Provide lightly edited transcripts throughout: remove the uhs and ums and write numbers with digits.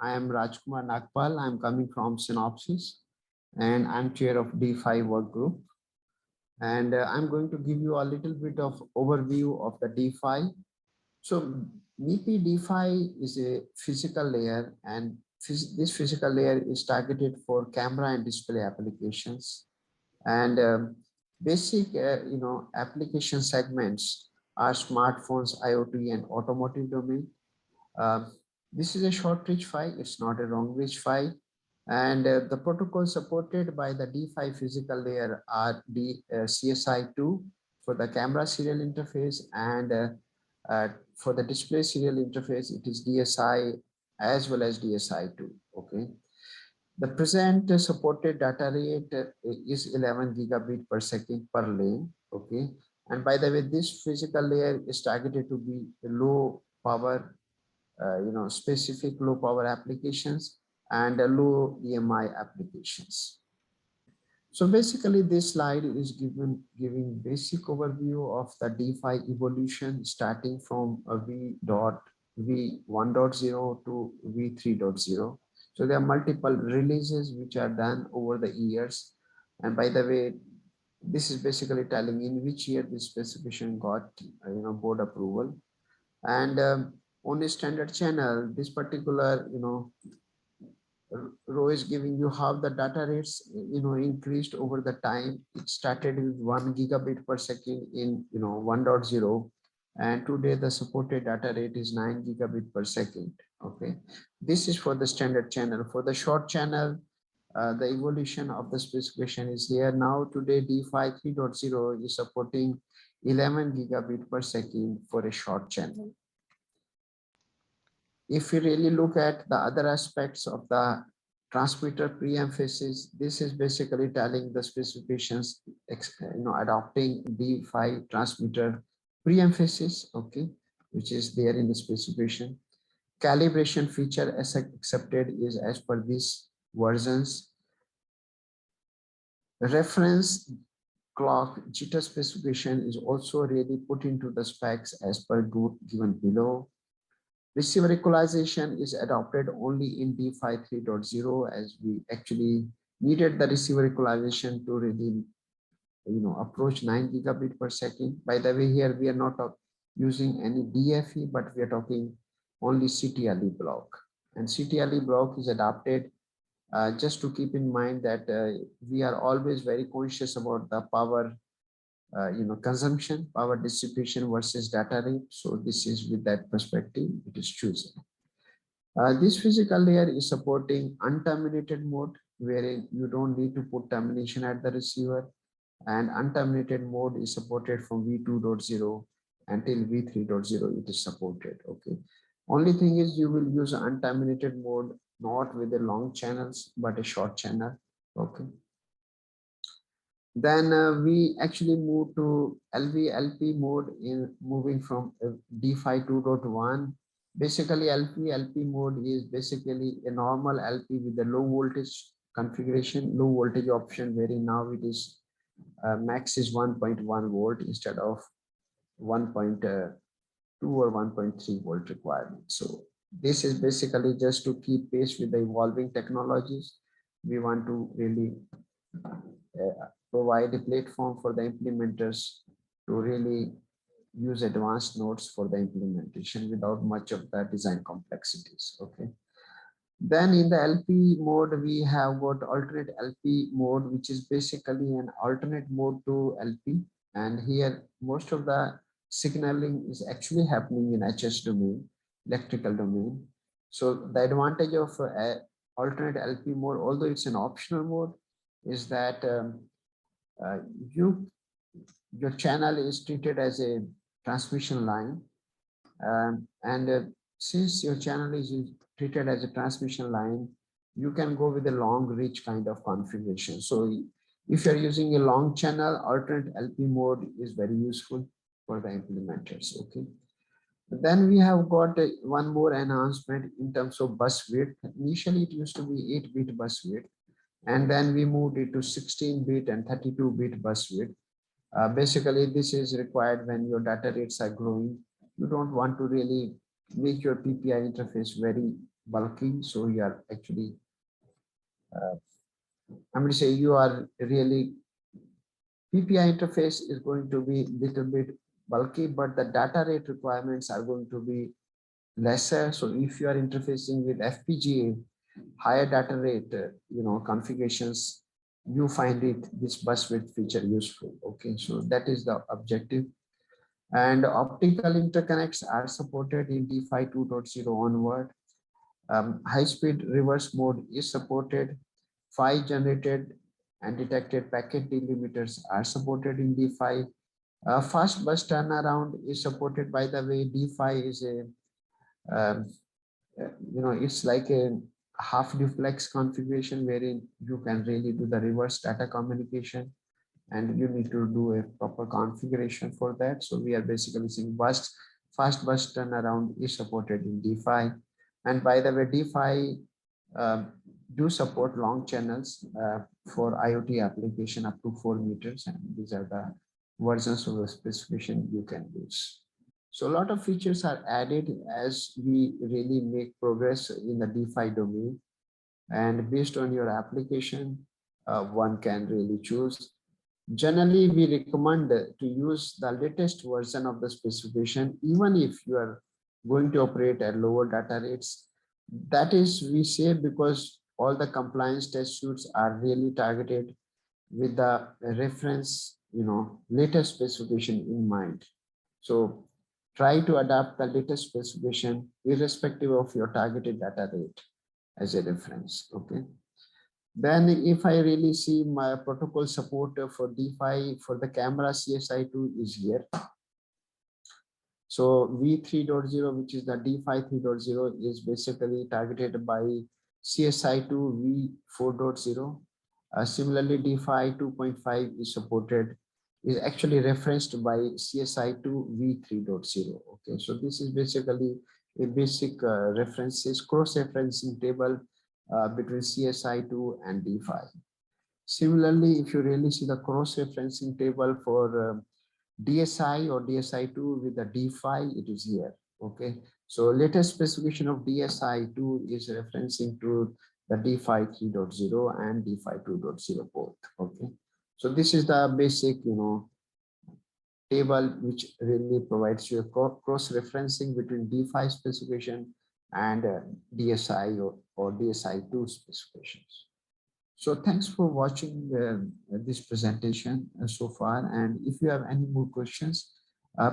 I am Rajkumar Nagpal. I'm coming from Synopsys and I'm chair of D5 work group. And I'm going to give you a little bit of overview of the D5. So MIPI D5 is a physical layer, and this physical layer is targeted for camera and display applications. And basic, application segments are smartphones, IoT, and automotive domain. Um, this is a short reach file. It's not a long reach file. And the protocol supported by the D5 physical layer are CSI2 for the camera serial interface, and for the display serial interface, it is DSI as well as DSI2. Okay. The present supported data rate is 11 gigabit per second per lane. Okay. And by the way, this physical layer is targeted to be low power, specific low power applications and low EMI applications. So basically this slide is giving basic overview of the D5 evolution starting from a V1.0 to V3.0. So there are multiple releases which are done over the years. And by the way, this is basically telling in which year this specification got board approval. And on a standard channel, this particular row is giving you how the data rates increased over the time. It started with 1 gigabit per second in 1.0, and today the supported data rate is 9 gigabit per second. Okay, this is for the standard channel. For the short channel, the evolution of the specification is here. Now today D5 3.0 is supporting 11 gigabit per second for a short channel. If you really look at the other aspects of the transmitter pre-emphasis, this is basically telling the specifications, adopting D5 transmitter pre-emphasis, okay, which is there in the specification. Calibration feature as accepted is as per these versions. Reference clock jitter specification is also really put into the specs as per given below. Receiver equalization is adopted only in D5 3.0, as we actually needed the receiver equalization to really approach 9 gigabit per second. By the way, here we are not using any DFE, but we are talking only CTLE block. And CTLE block is adopted just to keep in mind that we are always very conscious about the power consumption, power dissipation versus data rate. So this is with that perspective, it is chosen. This physical layer is supporting unterminated mode, wherein you don't need to put termination at the receiver, and unterminated mode is supported from V2.0 until V3.0 it is supported. Okay. Only thing is you will use unterminated mode not with the long channels, but a short channel. Okay. Then we actually move to LV-LP mode in moving from D5 2.1. Basically, LV-LP mode is basically a normal LP with a low voltage configuration, low voltage option, wherein now it is max is 1.1 volt instead of 1.2 or 1.3 volt requirement. So this is basically just to keep pace with the evolving technologies. We want to really provide a platform for the implementers to really use advanced nodes for the implementation without much of the design complexities. Okay. Then in the LP mode, we have got alternate LP mode, which is basically an alternate mode to LP. And here, most of the signaling is actually happening in HS domain, electrical domain. So the advantage of alternate LP mode, although it's an optional mode, is that your channel is treated as a transmission line, and since your channel is treated as a transmission line, you can go with a long reach kind of configuration. So if you're using a long channel, alternate LP mode is very useful for the implementers. Okay. Then we have got one more enhancement in terms of bus width. Initially, it used to be 8-bit bus width, and then we moved it to 16-bit and 32-bit bus width. Basically, this is required when your data rates are growing. You don't want to really make your PPI interface very bulky. So you are actually, I'm going to say you are really, PPI interface is going to be little bit bulky, but the data rate requirements are going to be lesser. So if you are interfacing with FPGA, higher data rate, configurations, you find it this bus width feature useful. Okay, so that is the objective. And optical interconnects are supported in DeFi 2.0 onward. High-speed reverse mode is supported. 5 generated and detected packet delimiters are supported in DeFi. Fast bus turnaround is supported. By the way, DeFi is a um, it's like a half duplex configuration wherein you can really do the reverse data communication, and you need to do a proper configuration for that. So we are basically saying fast bus turnaround is supported in DeFi. And by the way, DeFi do support long channels for IoT application up to 4 meters, and these are the versions of the specification you can use. So a lot of features are added as we really make progress in the DeFi domain, and based on your application, one can really choose. Generally, we recommend to use the latest version of the specification, even if you are going to operate at lower data rates. That is, we say, because all the compliance test suites are really targeted with the reference, latest specification in mind. So try to adapt the latest specification irrespective of your targeted data rate as a reference. Okay. Then if I really see my protocol support for DeFi for the camera, CSI2 is here. So V3.0, which is the DeFi 3.0, is basically targeted by CSI2 V4.0. Similarly, DeFi 2.5 is supported, is actually referenced by CSI2 V3.0. Okay, so this is basically a basic references, cross-referencing table between CSI2 and DeFi. Similarly, if you really see the cross-referencing table for DSI or DSI2 with the DeFi, it is here. Okay, so latest specification of DSI2 is referencing to the DeFi 3.0 and DeFi 2.0 both. Okay, so this is the basic, table which really provides you a cross-referencing between DeFi specification and DSI or DSI2 specifications. So thanks for watching this presentation so far. And if you have any more questions,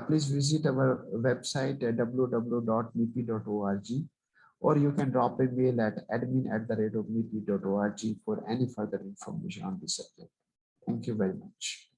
please visit our website at www.mipi.org, or you can drop a mail at admin@mipi.org for any further information on this subject. Thank you very much.